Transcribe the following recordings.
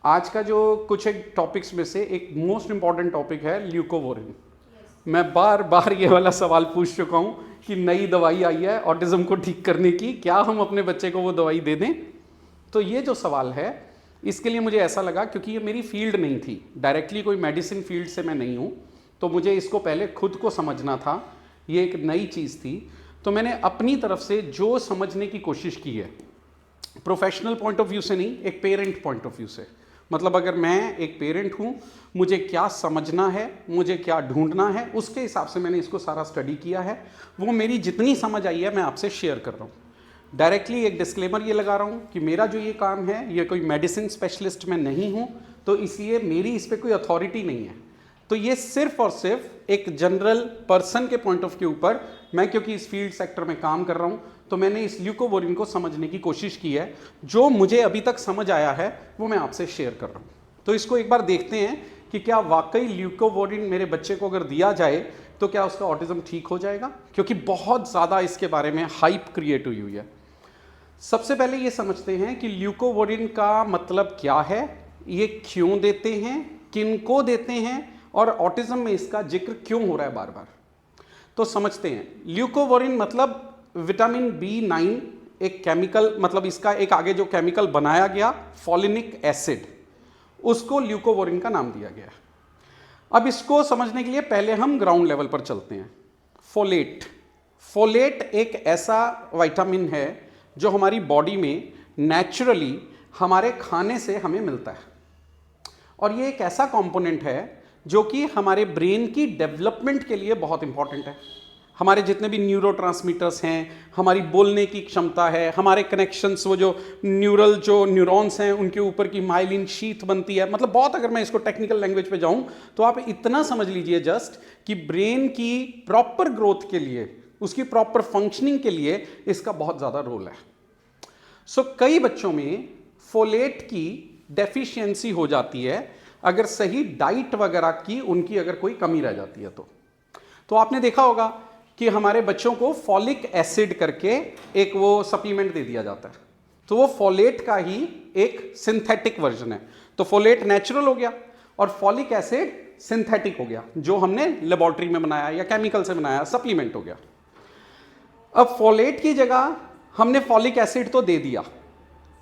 आज का जो कुछ एक टॉपिक्स में से एक मोस्ट इंपॉर्टेंट टॉपिक है ल्यूकोवोरिन। मैं बार बार ये वाला सवाल पूछ चुका हूँ कि नई दवाई आई है ऑटिज्म को ठीक करने की, क्या हम अपने बच्चे को वो दवाई दे दें? तो ये जो सवाल है इसके लिए मुझे ऐसा लगा, क्योंकि ये मेरी फील्ड नहीं थी, डायरेक्टली कोई मेडिसिन फील्ड से मैं नहीं हूँ, तो मुझे इसको पहले खुद को समझना था। ये एक नई चीज़ थी, तो मैंने अपनी तरफ से जो समझने की कोशिश की है, प्रोफेशनल पॉइंट ऑफ व्यू से नहीं, एक पेरेंट पॉइंट ऑफ व्यू से। मतलब अगर मैं एक पेरेंट हूँ, मुझे क्या समझना है, मुझे क्या ढूंढना है, उसके हिसाब से मैंने इसको सारा स्टडी किया है। वो मेरी जितनी समझ आई है मैं आपसे शेयर कर रहा हूँ। डायरेक्टली एक डिस्क्लेमर ये लगा रहा हूँ कि मेरा जो ये काम है, ये कोई मेडिसिन स्पेशलिस्ट मैं नहीं हूँ, तो इसलिए मेरी इस पर कोई अथॉरिटी नहीं है। तो ये सिर्फ और सिर्फ एक जनरल पर्सन के पॉइंट ऑफ व्यू पर, मैं क्योंकि इस फील्ड सेक्टर में काम कर रहा हूँ, तो मैंने इस ल्यूकोवोरिन को समझने की कोशिश की है। जो मुझे अभी तक समझ आया है वो मैं आपसे शेयर कर रहा हूँ। तो इसको एक बार देखते हैं कि क्या वाकई ल्यूकोवोरिन मेरे बच्चे को अगर दिया जाए तो क्या उसका ऑटिज्म ठीक हो जाएगा, क्योंकि बहुत ज़्यादा इसके बारे में हाइप क्रिएट हुई है। सबसे पहले ये समझते हैं कि ल्यूकोवोरिन का मतलब क्या है, ये क्यों देते हैं, किनको देते हैं, और ऑटिज्म में इसका जिक्र क्यों हो रहा है बार बार। तो समझते हैं। ल्यूकोवोरिन मतलब विटामिन B9, एक केमिकल, मतलब इसका एक आगे जो केमिकल बनाया गया फॉलिनिक एसिड, उसको ल्यूकोवोरिन का नाम दिया गया। अब इसको समझने के लिए पहले हम ग्राउंड लेवल पर चलते हैं। फोलेट, फोलेट एक ऐसा विटामिन है जो हमारी बॉडी में नेचुरली हमारे खाने से हमें मिलता है, और ये एक ऐसा कंपोनेंट है जो कि हमारे ब्रेन की डेवलपमेंट के लिए बहुत इंपॉर्टेंट है। हमारे जितने भी न्यूरोट्रांसमीटर्स हैं, हमारी बोलने की क्षमता है, हमारे कनेक्शंस, वो जो न्यूरॉन्स हैं उनके ऊपर की माइलिन शीथ बनती है, मतलब बहुत, अगर मैं इसको टेक्निकल लैंग्वेज पे जाऊं तो आप इतना समझ लीजिए जस्ट कि ब्रेन की प्रॉपर ग्रोथ के लिए, उसकी प्रॉपर फंक्शनिंग के लिए इसका बहुत ज़्यादा रोल है। सो कई बच्चों में फोलेट की डेफिशिएंसी हो जाती है अगर सही डाइट वगैरह की उनकी अगर कोई कमी रह जाती है तो आपने देखा होगा कि हमारे बच्चों को फॉलिक एसिड करके एक वो सप्लीमेंट दे दिया जाता है, तो वो फॉलेट का ही एक सिंथेटिक वर्जन है। तो फॉलेट नेचुरल हो गया और फॉलिक एसिड सिंथेटिक हो गया, जो हमने लेबोरेटरी में बनाया या केमिकल से बनाया, सप्लीमेंट हो गया। अब फॉलेट की जगह हमने फॉलिक एसिड तो दे दिया,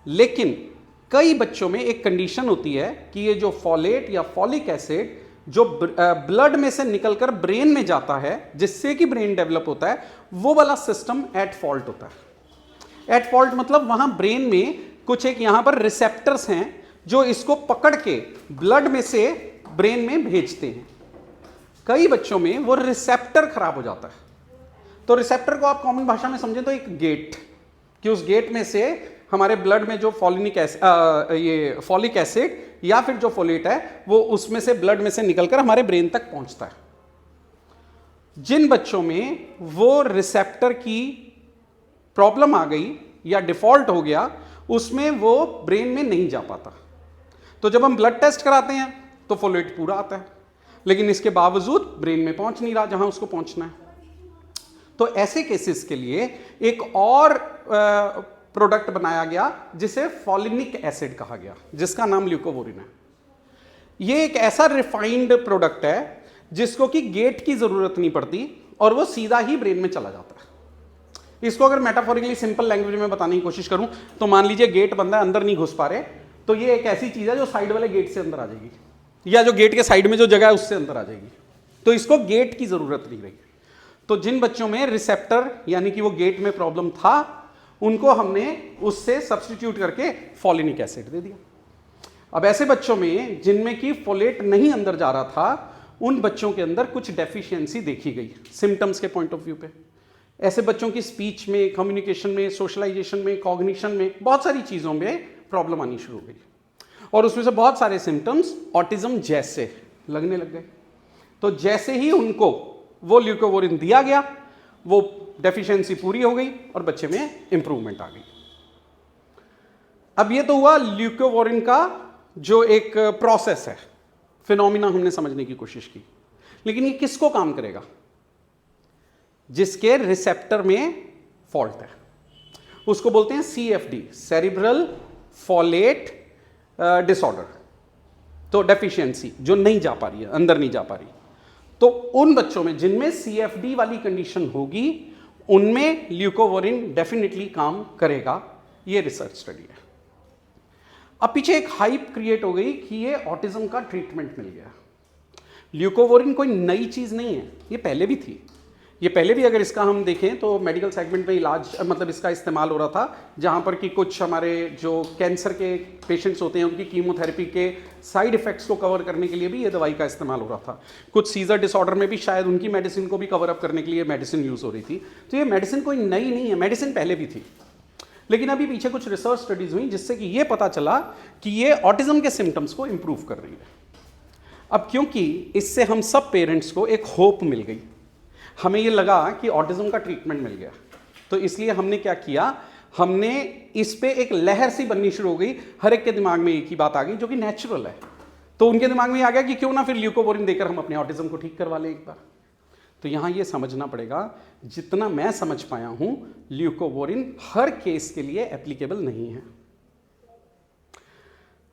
लेकिन कई बच्चों में एक कंडीशन होती है कि ये जो फॉलेट या फॉलिक एसिड जो ब्लड में से निकलकर ब्रेन में जाता है, जिससे कि ब्रेन डेवलप होता है, वो वाला सिस्टम एट फॉल्ट होता है। एट फॉल्ट मतलब वहां ब्रेन में कुछ एक यहां पर रिसेप्टर्स हैं जो इसको पकड़ के ब्लड में से ब्रेन में भेजते हैं। कई बच्चों में वो रिसेप्टर खराब हो जाता है। तो रिसेप्टर को आप कॉमन भाषा में समझें तो एक गेट, कि उस गेट में से हमारे ब्लड में जो फॉलिक एसिड या फिर जो फोलेट है वो उसमें से ब्लड में से निकलकर हमारे ब्रेन तक पहुंचता है। जिन बच्चों में वो रिसेप्टर की प्रॉब्लम आ गई या डिफॉल्ट हो गया, उसमें वो ब्रेन में नहीं जा पाता। तो जब हम ब्लड टेस्ट कराते हैं तो फोलेट पूरा आता है, लेकिन इसके बावजूद ब्रेन में पहुंच नहीं रहा जहां उसको पहुंचना है। तो ऐसे केसेस के लिए एक और प्रोडक्ट बनाया गया जिसे फॉलिनिक एसिड कहा गया, जिसका नाम ल्यूकोवोरिन है। ये एक ऐसा रिफाइंड प्रोडक्ट है जिसको कि गेट की जरूरत नहीं पड़ती और वो सीधा ही ब्रेन में चला जाता है। इसको अगर मेटाफोरिकली सिंपल लैंग्वेज में बताने की कोशिश करूं तो मान लीजिए गेट बंद है, अंदर नहीं घुस पा रहे, तो ये एक ऐसी चीज है जो साइड वाले गेट से अंदर आ जाएगी, या जो गेट के साइड में जो जगह है उससे अंदर आ जाएगी। तो इसको गेट की जरूरत नहीं रही। तो जिन बच्चों में रिसेप्टर यानी कि वो गेट में प्रॉब्लम था, उनको हमने उससे सब्स्टिट्यूट करके फॉलिनिक एसिड दे दिया। अब ऐसे बच्चों में जिनमें कि फोलेट नहीं अंदर जा रहा था, उन बच्चों के अंदर कुछ डेफिशिएंसी देखी गई सिम्टम्स के पॉइंट ऑफ व्यू पे। ऐसे बच्चों की स्पीच में, कम्युनिकेशन में, सोशलाइजेशन में, कॉग्निशन में, बहुत सारी चीज़ों में प्रॉब्लम आनी शुरू हो गई, और उसमें से बहुत सारे सिम्टम्स ऑटिज्म जैसे लगने लग गए। तो जैसे ही उनको वो ल्यूकोवोरिन दिया गया, वो डेफिशिएंसी पूरी हो गई और बच्चे में इंप्रूवमेंट आ गई। अब ये तो हुआ ल्यूकोवोरिन का जो एक प्रोसेस है, फिनोमिना हमने समझने की कोशिश की। लेकिन ये किसको काम करेगा? जिसके रिसेप्टर में फॉल्ट है, उसको बोलते हैं CFD, सेरिब्रल फॉलेट डिसऑर्डर। तो डेफिशिएंसी जो नहीं जा पा रही है, अंदर नहीं जा पा रही, तो उन बच्चों में जिनमें CFD वाली कंडीशन होगी उनमें ल्यूकोवोरिन डेफिनेटली काम करेगा। ये रिसर्च स्टडी है। अब पीछे एक हाइप क्रिएट हो गई कि ये ऑटिज्म का ट्रीटमेंट मिल गया। ल्यूकोवोरिन कोई नई चीज नहीं है, ये पहले भी थी। ये पहले भी अगर इसका हम देखें तो मेडिकल सेगमेंट में इलाज मतलब इसका इस्तेमाल हो रहा था, जहाँ पर कि कुछ हमारे जो कैंसर के पेशेंट्स होते हैं उनकी कीमोथेरेपी के साइड इफेक्ट्स को कवर करने के लिए भी ये दवाई का इस्तेमाल हो रहा था। कुछ सीजर डिसऑर्डर में भी शायद उनकी मेडिसिन को भी कवर अप करने के लिए मेडिसिन यूज़ हो रही थी। तो ये मेडिसिन कोई नई नहीं है, मेडिसिन पहले भी थी। लेकिन अभी पीछे कुछ रिसर्च स्टडीज हुई जिससे कि ये पता चला कि ये ऑटिज्म के सिम्टम्स को इम्प्रूव कर रही है। अब क्योंकि इससे हम सब पेरेंट्स को एक होप मिल गई, हमें ये लगा कि ऑटिज्म का ट्रीटमेंट मिल गया, तो इसलिए हमने क्या किया, हमने इस पे एक लहर सी बननी शुरू हो गई। हर एक के दिमाग में एक ही बात आ गई जो कि नेचुरल है, तो उनके दिमाग में आ गया कि क्यों ना फिर ल्यूकोवोरिन देकर हम अपने ऑटिज्म को ठीक करवा लें एक बार। तो यहाँ ये समझना पड़ेगा, जितना मैं समझ पाया हूँ ल्यूकोवोरिन हर केस के लिए एप्लीकेबल नहीं है।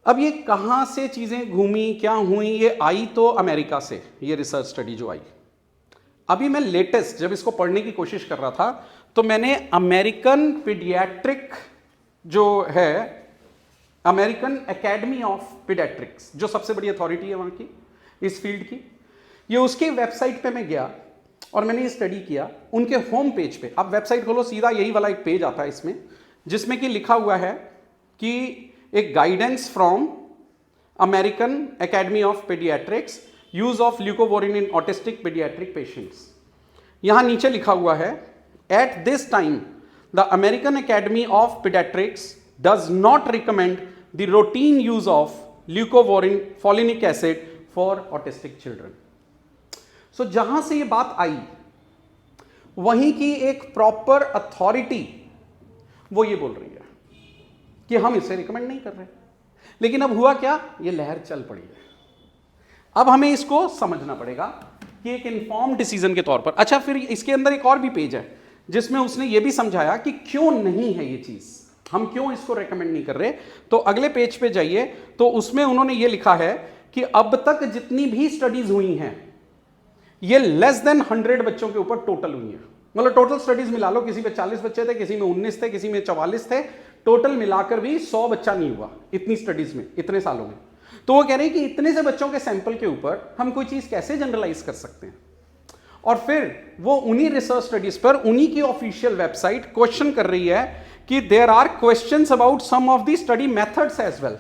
अब ये कहाँ से चीज़ें घूमी, क्या हुई, ये आई तो अमेरिका से, ये रिसर्च स्टडी जो आई। अभी मैं लेटेस्ट जब इसको पढ़ने की कोशिश कर रहा था तो मैंने अमेरिकन पीडियाट्रिक जो है, अमेरिकन एकेडमी ऑफ पीडियाट्रिक्स जो सबसे बड़ी अथॉरिटी है वहाँ की इस फील्ड की, ये उसकी वेबसाइट पे मैं गया और मैंने ये स्टडी किया। उनके होम पेज पे आप वेबसाइट खोलो, सीधा यही वाला एक पेज आता है इसमें, जिसमें कि लिखा हुआ है कि एक guidance from American Academy of Pediatrics, use of leucovorin in autistic pediatric patients. यहां नीचे लिखा हुआ है, at this time the American Academy of Pediatrics does not recommend the routine use of leucovorin folinic acid for autistic children. So जहां से ये बात आई वहीं की एक प्रॉपर अथॉरिटी वो ये बोल रही है कि हम इसे रिकमेंड नहीं कर रहे। लेकिन अब हुआ क्या, ये लहर चल पड़ी है। अब हमें इसको समझना पड़ेगा कि एक इन्फॉर्म डिसीजन के तौर पर। अच्छा, फिर इसके अंदर एक और भी पेज है जिसमें उसने ये भी समझाया कि क्यों नहीं है ये चीज, हम क्यों इसको रेकमेंड नहीं कर रहे। तो अगले पेज पे जाइए तो उसमें उन्होंने ये लिखा है कि अब तक जितनी भी स्टडीज हुई हैं ये लेस देन 100 बच्चों के ऊपर टोटल हुई है। मतलब टोटल स्टडीज मिला लो, किसी में 40 बच्चे थे, किसी में 19 थे, किसी में 44 थे, टोटल मिलाकर भी 100 बच्चा नहीं हुआ इतनी स्टडीज में, इतने सालों में। तो वो कह रहे हैं कि इतने से बच्चों के सैंपल के ऊपर हम कोई चीज कैसे जनरलाइज कर सकते हैं। और फिर वो उन्हीं रिसर्च स्टडीज पर उन्हीं की ऑफिशियल वेबसाइट क्वेश्चन कर रही है कि there are questions about some of the study methods as well,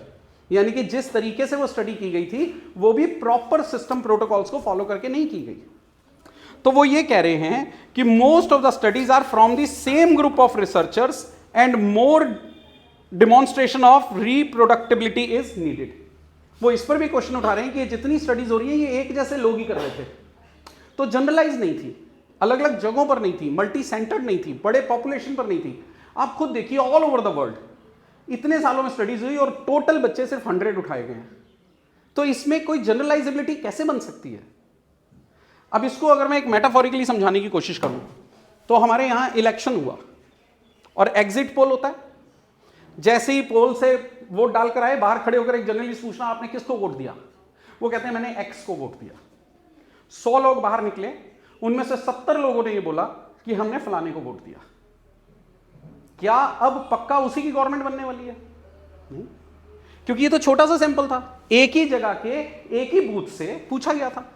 यानी कि जिस तरीके से वो स्टडी की गई थी वो भी प्रॉपर सिस्टम प्रोटोकॉल्स को फॉलो करके नहीं की गई। तो वो ये कह रहे हैं कि most of the studies are from the same group of researchers and more demonstration of reproductibility is needed. वो इस पर भी क्वेश्चन उठा रहे हैं कि ये जितनी स्टडीज हो रही है ये एक जैसे लोग ही कर रहे थे, तो जनरलाइज नहीं थी, अलग अलग जगहों पर नहीं थी, मल्टी सेंटर्ड नहीं थी, बड़े पॉपुलेशन पर नहीं थी। आप खुद देखिए ऑल ओवर द वर्ल्ड इतने सालों में स्टडीज हुई और टोटल बच्चे सिर्फ 100 उठाए गए हैं। तो इसमें कोई जनरलाइजेबिलिटी कैसे बन सकती है। अब इसको अगर मैं एक मेटाफोरिकली समझाने की कोशिश करूं तो हमारे यहां इलेक्शन हुआ और एग्जिट पोल होता है। जैसे ही पोल से वोट डालकर आए, बाहर खड़े होकर एक जर्नलिस्ट पूछना आपने किसको वोट दिया, वो कहते हैं मैंने एक्स को वोट दिया। 100 लोग बाहर निकले, उनमें से 70 लोगों ने ये बोला कि हमने फलाने को वोट दिया। क्या अब पक्का उसी की गवर्नमेंट बनने वाली है? नहीं, क्योंकि ये तो छोटा सा सैंपल था, एक ही जगह के एक ही बूथ से पूछा गया था।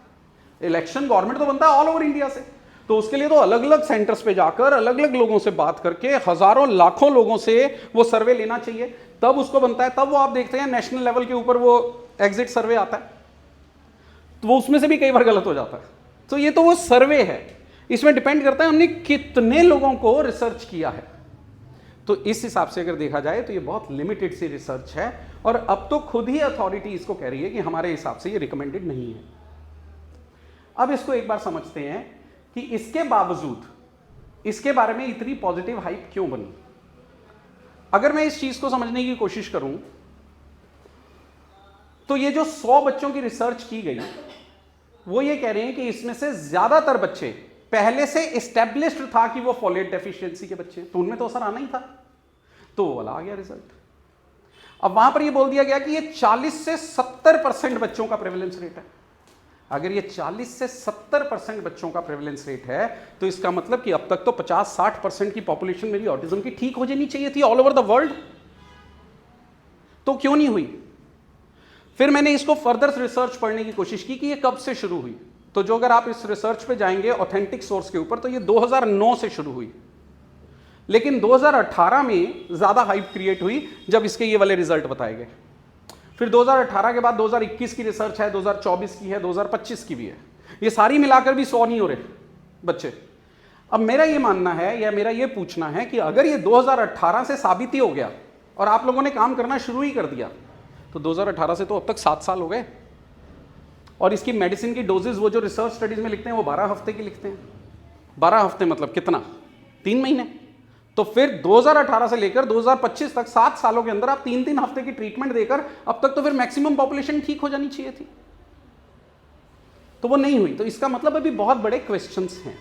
इलेक्शन गवर्नमेंट तो बनता है ऑल ओवर इंडिया से, तो उसके लिए तो अलग अलग सेंटर्स पे जाकर अलग अलग लोगों से बात करके हजारों लाखों लोगों से वो सर्वे लेना चाहिए, तब उसको बनता है। तब वो आप देखते हैं नेशनल लेवल के ऊपर वो एग्जिट सर्वे आता है, तो वो उसमें से भी कई बार गलत हो जाता है। तो ये तो वो सर्वे है, इसमें डिपेंड करता है हमने कितने लोगों को रिसर्च किया है। तो इस हिसाब से अगर देखा जाए तो ये बहुत लिमिटेड सी रिसर्च है, और अब तो खुद ही अथॉरिटी इसको कह रही है कि हमारे हिसाब से ये रिकमेंडेड नहीं है। अब इसको एक बार समझते हैं कि इसके बावजूद इसके बारे में इतनी पॉजिटिव हाइप क्यों बनी। अगर मैं इस चीज को समझने की कोशिश करूं तो ये जो 100 बच्चों की रिसर्च की गई वो ये कह रहे हैं कि इसमें से ज्यादातर बच्चे पहले से एस्टेब्लिश्ड था कि वो फोलेट डेफिशिएंसी के बच्चे, तो उनमें तो असर आना ही था, तो वो वाला आ गया रिजल्ट। अब वहां पर ये बोल दिया गया कि ये 40 से 70% बच्चों का प्रेवलेंस रेट है। अगर ये 40 से 70% बच्चों का प्रेवलेंस रेट है तो इसका मतलब कि अब तक तो 50-60% की पॉपुलेशन मेरी ऑटिज्म की ठीक हो जानी चाहिए थी ऑल ओवर द वर्ल्ड, तो क्यों नहीं हुई? फिर मैंने इसको फर्दर रिसर्च पढ़ने की कोशिश की कि ये कब से शुरू हुई। तो जो अगर आप इस रिसर्च पे जाएंगे ऑथेंटिक सोर्स के ऊपर तो ये 2009 से शुरू हुई, लेकिन 2018 में ज्यादा हाइप क्रिएट हुई जब इसके ये वाले रिजल्ट बताए गए। फिर 2018 के बाद 2021 की रिसर्च है, 2024 की है, 2025 की भी है, ये सारी मिलाकर भी 100 नहीं हो रहे बच्चे। अब मेरा ये मानना है या मेरा ये पूछना है कि अगर ये 2018 से साबित ही हो गया और आप लोगों ने काम करना शुरू ही कर दिया तो 2018 से तो अब तक 7 साल हो गए, और इसकी मेडिसिन की डोजेज वो जो रिसर्च स्टडीज में लिखते हैं वो 12 हफ्ते की लिखते हैं। 12 हफ्ते मतलब कितना? 3 महीने। तो फिर 2018 से लेकर 2025 तक 7 सालों के अंदर आप 3-3 हफ्ते की ट्रीटमेंट देकर अब तक तो फिर मैक्सिमम पॉपुलेशन ठीक हो जानी चाहिए थी, तो वो नहीं हुई। तो इसका मतलब अभी बहुत बड़े क्वेश्चंस हैं।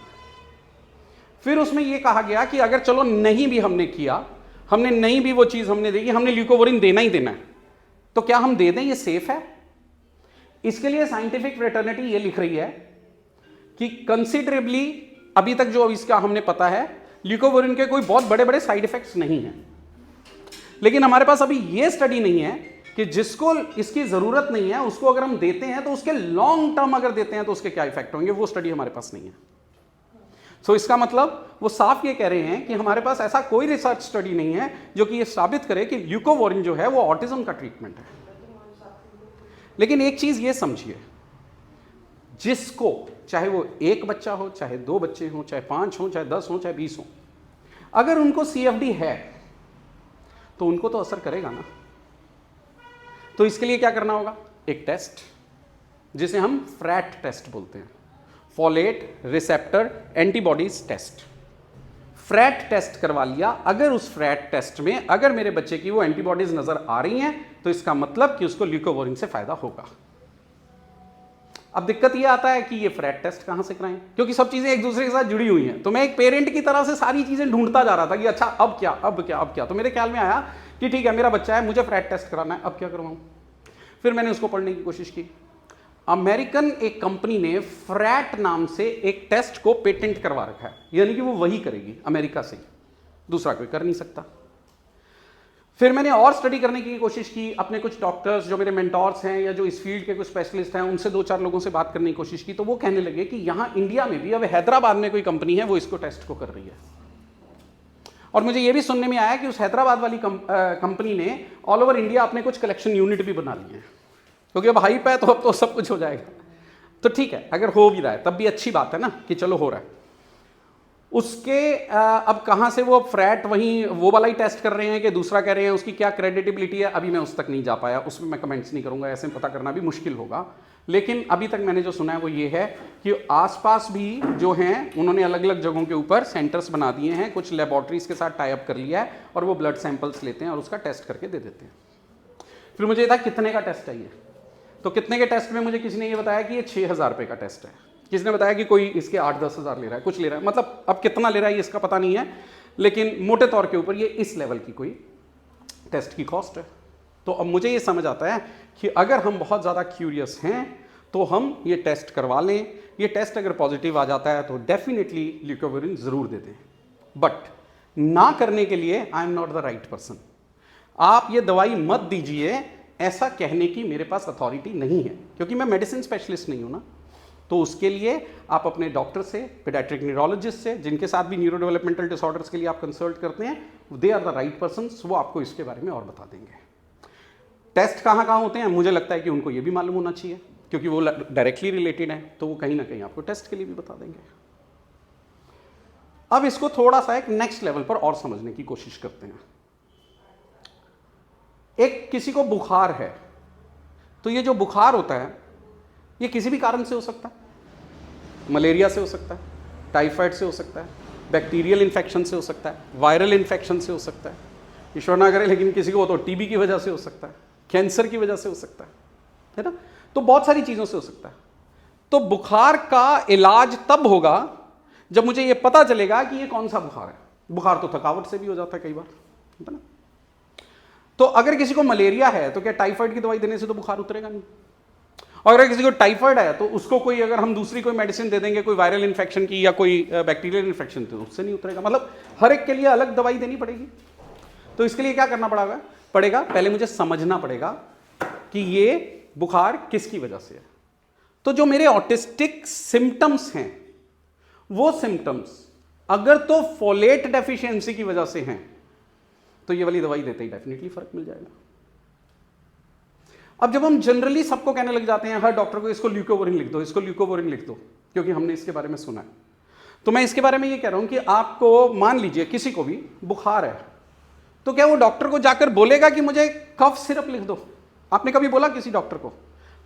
फिर उसमें ये कहा गया कि अगर चलो नहीं भी हमने किया, हमने नहीं भी वो चीज हमने देखी, हमने ल्यूकोवोरिन देना ही देना है, तो क्या हम दे दें? ये सेफ है? इसके लिए साइंटिफिक फ्रेटर्निटी ये लिख रही है कि कंसिडरेबली अभी तक जो इसका हमने पता है ल्यूकोवोरिन के कोई बहुत बड़े बड़े साइड इफेक्ट्स नहीं हैं, लेकिन हमारे पास अभी ये स्टडी नहीं है कि जिसको इसकी जरूरत नहीं है उसको अगर हम देते हैं तो उसके लॉन्ग टर्म अगर देते हैं तो उसके क्या इफेक्ट होंगे, वो स्टडी हमारे पास नहीं है। सो इसका मतलब वो साफ ये कह रहे हैं कि हमारे पास ऐसा कोई रिसर्च स्टडी नहीं है जो कि ये साबित करे कि ल्यूकोवोरिन जो है वो ऑटिज्म का ट्रीटमेंट है। लेकिन एक चीज ये समझिए, जिसको चाहे वो 1 बच्चा हो, चाहे 2 बच्चे हो, चाहे 5 हो, चाहे 10 हो, चाहे 20 हो, अगर उनको CFD है तो उनको तो असर करेगा ना। तो इसके लिए क्या करना होगा? एक टेस्ट जिसे हम फ्रैट टेस्ट बोलते हैं, folate receptor antibodies test. FRAT test करवा लिया, अगर उस फ्रैट टेस्ट में अगर मेरे बच्चे की वो एंटीबॉडीज नजर आ रही हैं तो इसका मतलब कि उसको ल्यूकोवोरिन से फायदा होगा। अब दिक्कत ये आता है कि ये फ्रैट टेस्ट कहां से कराएं, क्योंकि सब चीजें एक दूसरे के साथ जुड़ी हुई हैं। तो मैं एक पेरेंट की तरह से सारी चीजें ढूंढता जा रहा था कि अच्छा अब क्या, अब क्या, अब क्या। तो मेरे ख्याल में आया कि ठीक है मेरा बच्चा है, मुझे फ्रैट टेस्ट कराना है, अब क्या करवाऊं। फिर मैंने उसको पढ़ने की कोशिश की। अमेरिकन एक कंपनी ने फ्रैट नाम से एक टेस्ट को पेटेंट करवा रखा है, यानी कि वो वही करेगी अमेरिका से, दूसरा कोई कर नहीं सकता। फिर मैंने और स्टडी करने की कोशिश की, अपने कुछ डॉक्टर्स जो मेरे मेंटोर्स हैं या जो इस फील्ड के कुछ स्पेशलिस्ट हैं उनसे 2-4 लोगों से बात करने की कोशिश की, तो वो कहने लगे कि यहाँ इंडिया में भी, अब हैदराबाद में कोई कंपनी है वो इसको टेस्ट को कर रही है। और मुझे ये भी सुनने में आया कि उस हैदराबाद वाली कंपनी ने ऑल ओवर इंडिया अपने कुछ कलेक्शन यूनिट भी बना लिए हैं, क्योंकि अब हाइप है तो अब तो सब कुछ हो जाएगा। तो ठीक है, अगर हो भी रहा है तब भी अच्छी बात है ना कि चलो हो रहा है। उसके अब कहाँ से वो फ्रैट वहीं वो वाला ही टेस्ट कर रहे हैं कि दूसरा कह रहे हैं, उसकी क्या क्रेडिटेबिलिटी है, अभी मैं उस तक नहीं जा पाया, उसमें मैं कमेंट्स नहीं करूँगा, ऐसे पता करना भी मुश्किल होगा। लेकिन अभी तक मैंने जो सुना है वो ये है कि आसपास भी जो हैं उन्होंने अलग अलग जगहों के ऊपर सेंटर्स बना दिए हैं, कुछ लेबॉर्ट्रीज के साथ टाई अप कर लिया है और वो ब्लड सैंपल्स लेते हैं और उसका टेस्ट करके दे देते हैं। फिर मुझे था कितने का टेस्ट चाहिए, तो कितने के टेस्ट में मुझे किसी ने ये बताया कि ये 6,000 रुपये का टेस्ट है, किसी ने बताया कि कोई इसके 8-10 हज़ार ले रहा है, कुछ ले रहा है, मतलब अब कितना ले रहा है ये इसका पता नहीं है, लेकिन मोटे तौर के ऊपर ये इस लेवल की कोई टेस्ट की कॉस्ट है। तो अब मुझे ये समझ आता है कि अगर हम बहुत ज़्यादा क्यूरियस हैं तो हम ये टेस्ट करवा लें। ये टेस्ट अगर पॉजिटिव आ जाता है तो डेफिनेटली ल्यूकोवोरिन ज़रूर दे दें, बट ना करने के लिए I am not the right person. आप ये दवाई मत दीजिए ऐसा कहने की मेरे पास अथॉरिटी नहीं है, क्योंकि मैं मेडिसिन स्पेशलिस्ट नहीं हूं ना। तो उसके लिए आप अपने डॉक्टर से, पीडियाट्रिक न्यूरोलॉजिस्ट से, जिनके साथ भी न्यूरो डेवलपमेंटल डिसऑर्डर्स के लिए आप कंसल्ट करते हैं, they are the right person, वो आपको इसके बारे में और बता देंगे। टेस्ट कहाँ कहाँ होते हैं मुझे लगता है कि उनको ये भी मालूम होना चाहिए, क्योंकि वो डायरेक्टली रिलेटेड है, तो वो कहीं ना कहीं आपको टेस्ट के लिए भी बता देंगे। अब इसको थोड़ा सा एक नेक्स्ट लेवल पर और समझने की कोशिश करते हैं। एक किसी को बुखार है, तो ये जो बुखार होता है ये किसी भी कारण से हो सकता है। मलेरिया से हो सकता है, टाइफाइड से हो सकता है, बैक्टीरियल इन्फेक्शन से हो सकता है, वायरल इन्फेक्शन से हो सकता है, ईश्वर ना करे लेकिन किसी को तो टीबी की वजह से हो सकता है, कैंसर की वजह से हो सकता है ना। तो बहुत सारी चीज़ों से हो सकता है। तो बुखार का इलाज तब होगा जब मुझे ये पता चलेगा कि ये कौन सा बुखार है। बुखार तो थकावट से भी हो जाता है कई बार, है ना। तो अगर किसी को मलेरिया है तो क्या टाइफाइड की दवाई देने से तो बुखार उतरेगा नहीं, और अगर किसी को टाइफाइड है तो उसको कोई अगर हम दूसरी कोई मेडिसिन दे देंगे, कोई वायरल इन्फेक्शन की या कोई बैक्टीरियल इन्फेक्शन, तो उससे नहीं उतरेगा। मतलब हर एक के लिए अलग दवाई देनी पड़ेगी। तो इसके लिए क्या करना पड़ेगा, पहले मुझे समझना पड़ेगा कि ये बुखार किसकी वजह से है। तो जो मेरे ऑटिस्टिक सिम्टम्स हैं, वो सिम्टम्स अगर तो फोलेट डेफिशिएंसी की वजह से हैं तो ये वाली दवाई देते ही डेफिनेटली फर्क मिल जाएगा। अब जब हम जनरली सबको कहने लग जाते हैं, हर डॉक्टर को इसको ल्यूकोवोरिन लिख दो, इसको ल्यूकोवोरिन लिख दो, क्योंकि हमने इसके बारे में सुना है, तो मैं इसके बारे में ये कह रहा हूं कि आपको मान लीजिए किसी को भी बुखार है, तो क्या वो डॉक्टर को जाकर बोलेगा कि मुझे कफ सिरप लिख दो? आपने कभी बोला किसी डॉक्टर को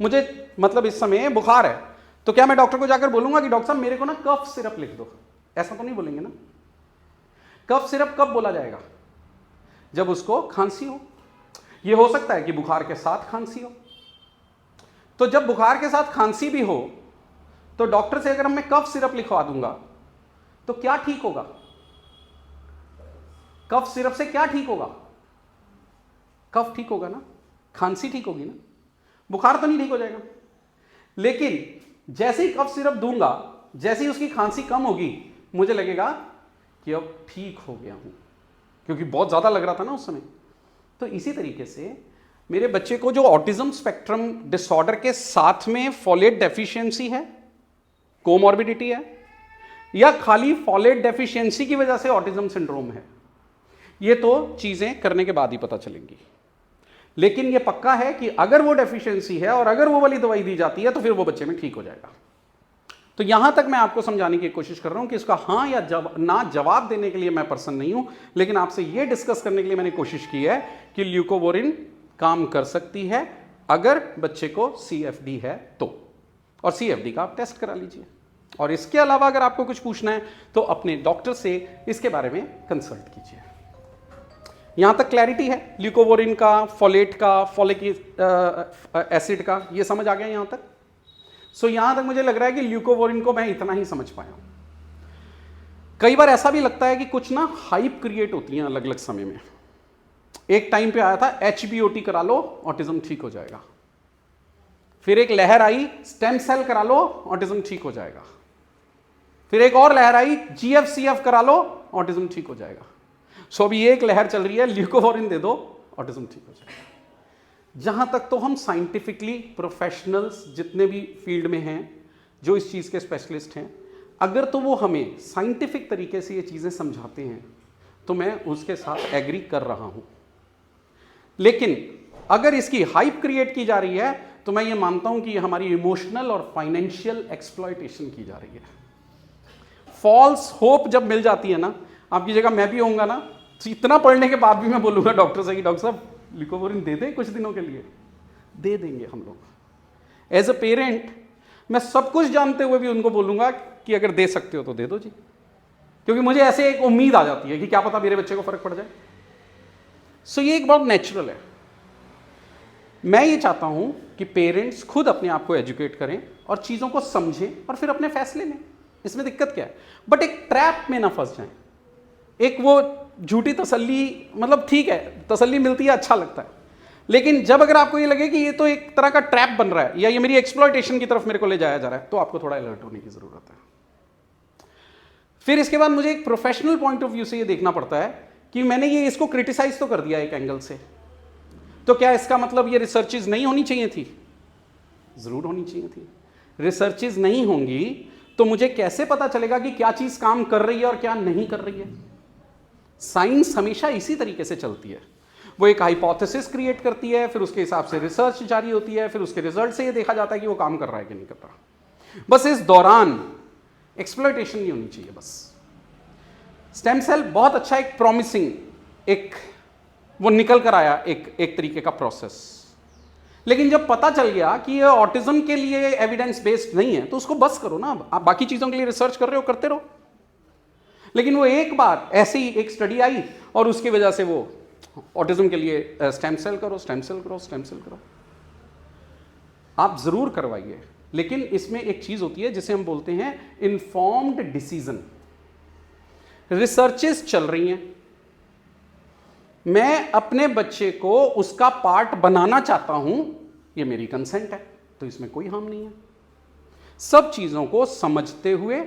मुझे मतलब इस समय बुखार है, तो क्या मैं डॉक्टर को जाकर बोलूंगा कि डॉक्टर साहब मेरे को ना कफ सिरप लिख दो? ऐसा तो नहीं बोलेंगे ना। कफ सिरप कब बोला जाएगा? जब उसको खांसी हो। यह हो सकता है कि बुखार के साथ खांसी हो। तो जब बुखार के साथ खांसी भी हो तो डॉक्टर से अगर मैं कफ सिरप लिखवा दूंगा तो क्या ठीक होगा? कफ सिरप से क्या ठीक होगा? कफ ठीक होगा ना, खांसी ठीक होगी ना, बुखार तो नहीं ठीक हो जाएगा। लेकिन जैसे ही कफ सिरप दूंगा, जैसे ही उसकी खांसी कम होगी, मुझे लगेगा कि अब ठीक हो गया हूं, क्योंकि बहुत ज्यादा लग रहा था ना उस समय। तो इसी तरीके से मेरे बच्चे को जो ऑटिज्म स्पेक्ट्रम डिसऑर्डर के साथ में फॉलेट डेफिशिएंसी है, कोमॉर्बिडिटी है, या खाली फॉलेट डेफिशिएंसी की वजह से ऑटिज्म सिंड्रोम है, ये तो चीजें करने के बाद ही पता चलेंगी। लेकिन ये पक्का है कि अगर वो डेफिशिएंसी है और अगर वो वाली दवाई दी जाती है तो फिर वो बच्चे में ठीक हो जाएगा। तो यहां तक मैं आपको समझाने की कोशिश कर रहा हूं कि इसका हां या ना जवाब देने के लिए मैं पर्सन नहीं हूं, लेकिन आपसे यह डिस्कस करने के लिए मैंने कोशिश की है कि ल्यूकोवोरिन काम कर सकती है अगर बच्चे को CFD है तो, और CFD का आप टेस्ट करा लीजिए। और इसके अलावा अगर आपको कुछ पूछना है तो अपने डॉक्टर से इसके बारे में कंसल्ट कीजिए। यहां तक क्लैरिटी है ल्यूकोवोरिन का, फोलेट का, फॉलिक एसिड का, ये समझ आ गया यहां तक? सो यहां तक मुझे लग रहा है कि ल्यूकोवोरिन को मैं इतना ही समझ पाया हूं। कई बार ऐसा भी लगता है कि कुछ ना हाइप क्रिएट होती है अलग अलग समय में। एक टाइम पे आया था HBOT करा लो ऑटिज्म ठीक हो जाएगा, फिर एक लहर आई स्टेम सेल करा लो ऑटिज्म ठीक हो जाएगा, फिर एक और लहर आई GFCF करा लो ऑटिज्म ठीक हो जाएगा। सो अभी एक लहर चल रही है ल्यूकोवोरिन दे दो ऑटिज्म ठीक हो जाएगा। जहां तक तो हम साइंटिफिकली प्रोफेशनल्स जितने भी फील्ड में हैं, जो इस चीज़ के स्पेशलिस्ट हैं, अगर तो वो हमें साइंटिफिक तरीके से ये चीज़ें समझाते हैं तो मैं उसके साथ एग्री कर रहा हूं। लेकिन अगर इसकी हाइप क्रिएट की जा रही है तो मैं ये मानता हूं कि हमारी इमोशनल और फाइनेंशियल एक्सप्लॉयटेशन की जा रही है। फॉल्स होप जब मिल जाती है ना, आपकी जगह मैं भी होऊंगा ना, तो इतना पढ़ने के बाद भी मैं बोलूंगा डॉक्टर से कि डॉक्टर साहब ल्यूकोवोरिन दे दें कुछ दिनों के लिए। दे देंगे हम लोग। एज अ पेरेंट मैं सब कुछ जानते हुए भी उनको बोलूंगा कि अगर दे सकते हो तो दे दो जी, क्योंकि मुझे ऐसे एक उम्मीद आ जाती है कि क्या पता मेरे बच्चे को फर्क पड़ जाए। सो ये एक बहुत नेचुरल है। मैं ये चाहता हूं कि पेरेंट्स खुद अपने आप को एजुकेट करें और चीज़ों को समझें और फिर अपने फैसले लें। इसमें दिक्कत क्या है? बट एक ट्रैप में ना फंस जाएं। एक वो झूठी तसल्ली, मतलब ठीक है तसल्ली मिलती है, अच्छा लगता है, लेकिन जब अगर आपको ये लगे कि ये तो एक तरह का ट्रैप बन रहा है या ये मेरी एक्सप्लॉयटेशन की तरफ मेरे को ले जाया जा रहा है, तो आपको थोड़ा अलर्ट होने की जरूरत है। फिर इसके बाद मुझे एक प्रोफेशनल पॉइंट ऑफ व्यू से ये देखना पड़ता है कि मैंने ये इसको क्रिटिसाइज तो कर दिया एक एंगल से, तो क्या इसका मतलब ये रिसर्चेज नहीं होनी चाहिए थी? जरूर होनी चाहिए थी। रिसर्चेज नहीं होंगी तो मुझे कैसे पता चलेगा कि क्या चीज काम कर रही है और क्या नहीं कर रही है? साइंस हमेशा इसी तरीके से चलती है। वो एक हाइपोथेसिस क्रिएट करती है, फिर उसके हिसाब से रिसर्च जारी होती है, फिर उसके रिजल्ट से ये देखा जाता है कि वो काम कर रहा है कि नहीं कर रहा। बस इस दौरान एक्सप्लॉयटेशन नहीं होनी चाहिए। बस स्टेम सेल बहुत अच्छा, एक प्रॉमिसिंग, एक वो निकल कर आया एक तरीके का प्रोसेस, लेकिन जब पता चल गया कि ये ऑटिज्म के लिए एविडेंस बेस्ड नहीं है तो उसको बस करो ना। आप बाकी चीजों के लिए रिसर्च कर रहे हो, करते रहो। लेकिन वो एक बार ऐसे ही एक स्टडी आई और उसकी वजह से वो ऑटिज्म के लिए स्टेम सेल करो, स्टेम सेल करो, स्टेम सेल करो। आप जरूर करवाइए, लेकिन इसमें एक चीज होती है जिसे हम बोलते हैं इन्फॉर्म्ड डिसीजन। रिसर्चेस चल रही हैं, मैं अपने बच्चे को उसका पार्ट बनाना चाहता हूं, ये मेरी कंसेंट है, तो इसमें कोई हार्म नहीं है। सब चीजों को समझते हुए,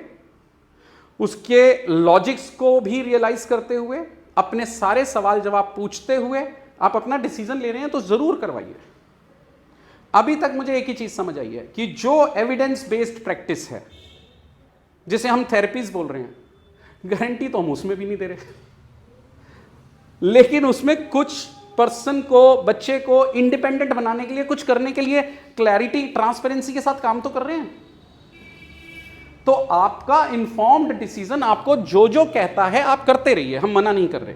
उसके लॉजिक्स को भी रियलाइज करते हुए, अपने सारे सवाल जवाब पूछते हुए आप अपना डिसीजन ले रहे हैं तो जरूर करवाइए। अभी तक मुझे एक ही चीज समझ आई है कि जो एविडेंस बेस्ड प्रैक्टिस है, जिसे हम थेरेपीज बोल रहे हैं, गारंटी तो हम उसमें भी नहीं दे रहे, लेकिन उसमें कुछ पर्सन को, बच्चे को इंडिपेंडेंट बनाने के लिए, कुछ करने के लिए क्लैरिटी, ट्रांसपेरेंसी के साथ काम तो कर रहे हैं। तो आपका इन्फॉर्म्ड डिसीजन आपको जो जो कहता है आप करते रहिए, हम मना नहीं कर रहे,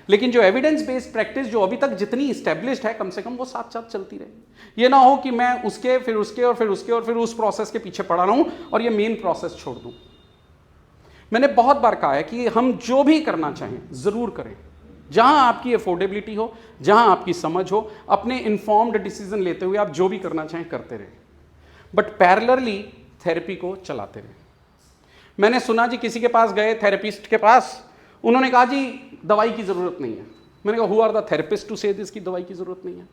लेकिन जो एविडेंस बेस्ड प्रैक्टिस जो अभी तक जितनी इस्टेब्लिश्ड है, कम से कम वो साथ साथ चलती रहे। ये ना हो कि मैं उसके फिर उसके और फिर उसके और फिर उस प्रोसेस के पीछे पड़ा रहूं और ये मेन प्रोसेस छोड़ दूं। मैंने बहुत बार कहा है कि हम जो भी करना चाहें जरूर करें, जहां आपकी अफोर्डेबिलिटी हो, जहां आपकी समझ हो, अपने इन्फॉर्म्ड डिसीजन लेते हुए आप जो भी करना चाहें करते रहें, बट पैरेलली थेरेपी को चलाते रहें। मैंने सुना जी, किसी के पास गए, थेरेपिस्ट के पास, उन्होंने कहा जी दवाई की जरूरत नहीं है। मैंने कहा who are the therapist to say this की दवाई की जरूरत नहीं है।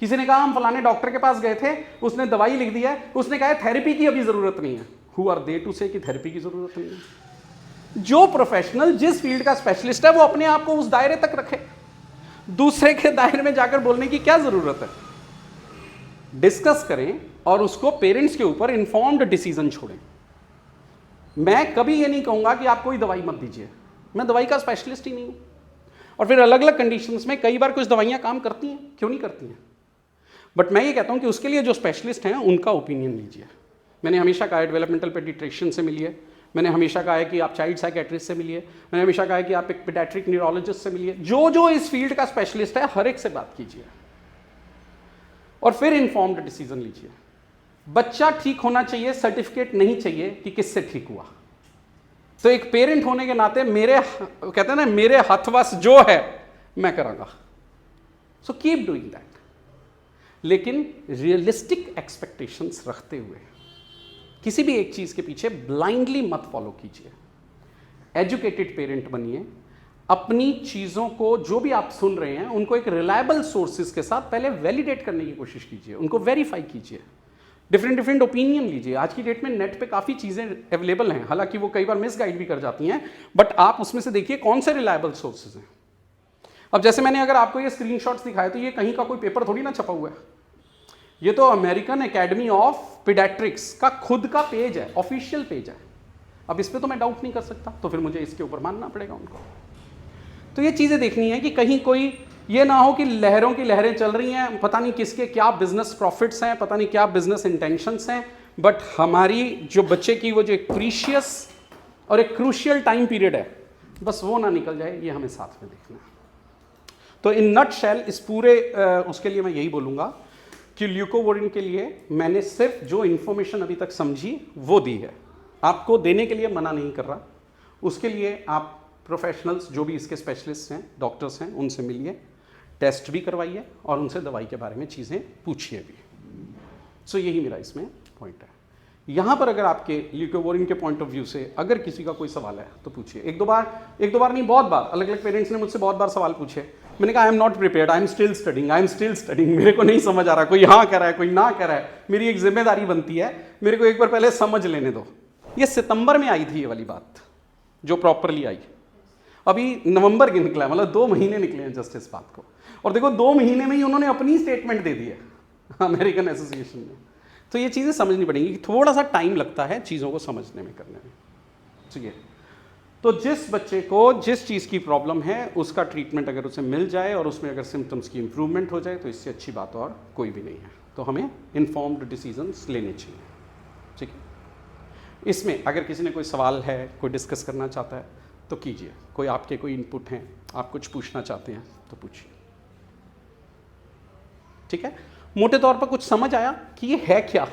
किसी ने कहा हम फलाने डॉक्टर के पास गए थे, उसने दवाई लिख दिया है, उसने कहा थेरेपी की अभी जरूरत नहीं है। हु आर दे टू से कि थेरेपी की जरूरत नहीं है। जो प्रोफेशनल जिस फील्ड का स्पेशलिस्ट है वो अपने आप को उस दायरे तक रखे, दूसरे के दायरे में जाकर बोलने की क्या जरूरत है। डिस्कस करें और उसको पेरेंट्स के ऊपर इन्फॉर्म्ड डिसीजन छोड़ें। मैं कभी ये नहीं कहूंगा कि आप कोई दवाई मत दीजिए, मैं दवाई का स्पेशलिस्ट ही नहीं हूं। और फिर अलग अलग कंडीशंस में कई बार कुछ दवाइयां काम करती हैं, क्यों नहीं करती हैं, बट मैं ये कहता हूं कि उसके लिए जो स्पेशलिस्ट हैं उनका ओपिनियन लीजिए। मैंने हमेशा कहा है डेवलपमेंटल पेडिट्रिशियन से मिलिए, मैंने हमेशा कहा है कि आप चाइल्ड साइकेट्रिस्ट से मिलिए, मैंने हमेशा कहा है कि आप एक पेडियाट्रिक न्यूरोलॉजिस्ट से मिलिए। जो जो इस फील्ड का स्पेशलिस्ट है हर एक से बात कीजिए और फिर इन्फॉर्म्ड डिसीजन लीजिए। बच्चा ठीक होना चाहिए, सर्टिफिकेट नहीं चाहिए कि किससे ठीक हुआ। तो एक पेरेंट होने के नाते मेरे, कहते हैं ना, मेरे हथवश जो है मैं करांगा, सो कीप डूइंग दैट, लेकिन रियलिस्टिक एक्सपेक्टेशंस रखते हुए किसी भी एक चीज के पीछे ब्लाइंडली मत फॉलो कीजिए। एजुकेटेड पेरेंट बनिए, अपनी चीजों को जो भी आप सुन रहे हैं उनको एक रिलायबल सोर्सेज के साथ पहले वैलिडेट करने की कोशिश कीजिए, उनको वेरीफाई कीजिए, डिफरेंट ओपिनियन लीजिए। आज की डेट में नेट पे काफ़ी चीज़ें अवेलेबल हैं, हालांकि वो कई बार मिसगाइड भी कर जाती हैं, बट आप उसमें से देखिए कौन से रिलायबल सोर्सेज हैं। अब जैसे मैंने अगर आपको ये स्क्रीनशॉट्स दिखाए तो ये कहीं का कोई पेपर थोड़ी ना छपा हुआ है, ये तो अमेरिकन एकेडमी ऑफ पीडियाट्रिक्स का खुद का पेज है, ऑफिशियल पेज है। अब इस पर तो मैं डाउट नहीं कर सकता, तो फिर मुझे इसके ऊपर मानना पड़ेगा उनको। तो ये चीज़ें देखनी है कि कहीं कोई ये ना हो कि लहरों की लहरें चल रही हैं, पता नहीं किसके क्या बिजनेस प्रॉफिट्स हैं, पता नहीं क्या बिजनेस इंटेंशंस हैं, बट हमारी जो बच्चे की वो जो एक प्रीशियस और एक क्रूशियल टाइम पीरियड है, बस वो ना निकल जाए, ये हमें साथ में देखना है। तो इन नट शेल इस पूरे उसके लिए मैं यही बोलूँगा कि ल्यूकोवोरिन के लिए मैंने सिर्फ जो इन्फॉर्मेशन अभी तक समझी वो दी है, आपको देने के लिए मना नहीं कर रहा। उसके लिए आप प्रोफेशनल्स जो भी इसके स्पेशलिस्ट हैं, डॉक्टर्स हैं, उनसे मिलिए, टेस्ट भी करवाइए और उनसे दवाई के बारे में चीज़ें पूछिए भी। सो यही मेरा इसमें पॉइंट है। यहाँ पर अगर आपके ल्यूकोवोरिन के पॉइंट ऑफ व्यू से अगर किसी का कोई सवाल है तो पूछिए। एक दो बार नहीं, बहुत बार अलग अलग पेरेंट्स ने मुझसे बहुत बार सवाल पूछे। मैंने कहा I am not prepared, I am still studying, मेरे को नहीं समझ आ रहा, कोई हाँ कह रहा है कोई ना कह रहा है, मेरी एक जिम्मेदारी बनती है, मेरे को एक बार पहले समझ लेने दो। ये सितंबर में आई थी ये वाली बात जो प्रॉपरली आई, अभी नवंबर के निकला है, मतलब 2 महीने निकले हैं जस्ट इस बात को। और देखो 2 महीने में ही उन्होंने अपनी स्टेटमेंट दे दी है अमेरिकन एसोसिएशन ने। तो ये चीज़ें समझनी पड़ेंगी कि थोड़ा सा टाइम लगता है चीज़ों को समझने में, करने में। ठीक है, तो जिस बच्चे को जिस चीज़ की प्रॉब्लम है उसका ट्रीटमेंट अगर उसे मिल जाए और उसमें अगर सिम्टम्स की इम्प्रूवमेंट हो जाए तो इससे अच्छी बात और कोई भी नहीं है। तो हमें इन्फॉर्म्ड डिसीजंस लेने चाहिए। ठीक है, इसमें अगर किसी ने कोई सवाल है, कोई डिस्कस करना चाहता है तो कीजिए, कोई आपके कोई इनपुट हैं, आप कुछ पूछना चाहते हैं तो पूछिए। ठीक है, मोटे तौर पर कुछ समझ आया कि ये है क्या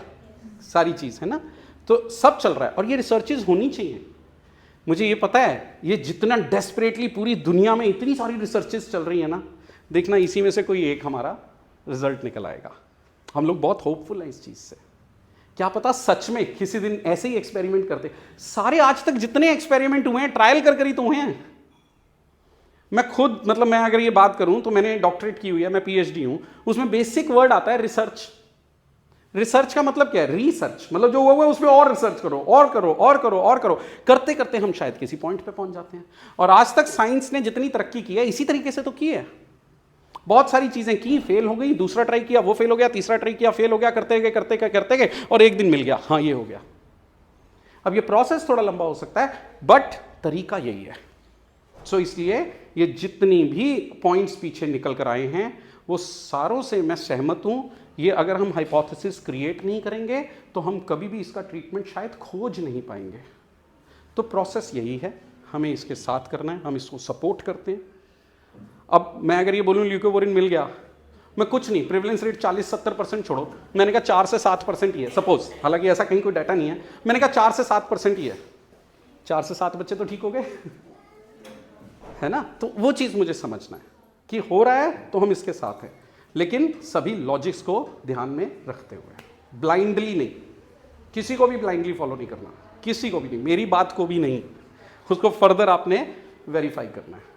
सारी चीज़, है ना। तो सब चल रहा है और ये रिसर्चेज होनी चाहिए। मुझे ये पता है, ये जितना डेस्परेटली पूरी दुनिया में इतनी सारी रिसर्चेज चल रही है ना, देखना इसी में से कोई एक हमारा रिजल्ट निकल आएगा। हम लोग बहुत होपफुल हैं इस चीज़ से। क्या पता सच में किसी दिन ऐसे ही एक्सपेरिमेंट करते। सारे आज तक जितने एक्सपेरिमेंट हुए हैं ट्रायल कर ही तो हुए हैं। मैं खुद मतलब मैं अगर ये बात करूं तो मैंने डॉक्टरेट की हुई है, मैं पीएचडी हूं, उसमें बेसिक वर्ड आता है रिसर्च। रिसर्च का मतलब क्या है? रिसर्च मतलब जो हुआ है उसमें और रिसर्च करो और करो और करो और करो, करते करते हम शायद किसी पॉइंट पे पहुंच जाते हैं। और आज तक साइंस ने जितनी तरक्की की है इसी तरीके से तो की है। बहुत सारी चीजें की, फेल हो गई, दूसरा ट्राई किया वो फेल हो गया, तीसरा ट्राई किया फेल हो गया, करते गए करते गए करते गए और एक दिन मिल गया, हाँ ये हो गया। अब ये प्रोसेस थोड़ा लंबा हो सकता है बट तरीका यही है। सो इसलिए ये जितनी भी पॉइंट्स पीछे निकल कर आए हैं वो सारों से मैं सहमत हूं। ये अगर हम हाइपोथेसिस क्रिएट नहीं करेंगे तो हम कभी भी इसका ट्रीटमेंट शायद खोज नहीं पाएंगे। तो प्रोसेस यही है, हमें इसके साथ करना है, हम इसको सपोर्ट करते हैं। अब मैं अगर ये बोलूँ ल्यूकोवोरिन मिल गया, मैं कुछ नहीं, प्रिवलेंस रेट 40-70% छोड़ो, मैंने कहा 4 से 7% ही है सपोज, हालांकि ऐसा कहीं कोई डाटा नहीं है, मैंने कहा 4 से 7% ही है, 4 से 7 बच्चे तो ठीक हो गए है ना। तो वो चीज़ मुझे समझना है कि हो रहा है तो हम इसके साथ हैं, लेकिन सभी लॉजिक्स को ध्यान में रखते हुए, ब्लाइंडली नहीं, किसी को भी ब्लाइंडली फॉलो नहीं करना, किसी को भी नहीं, मेरी बात को भी नहीं, उसको फर्दर आपने वेरीफाई करना है।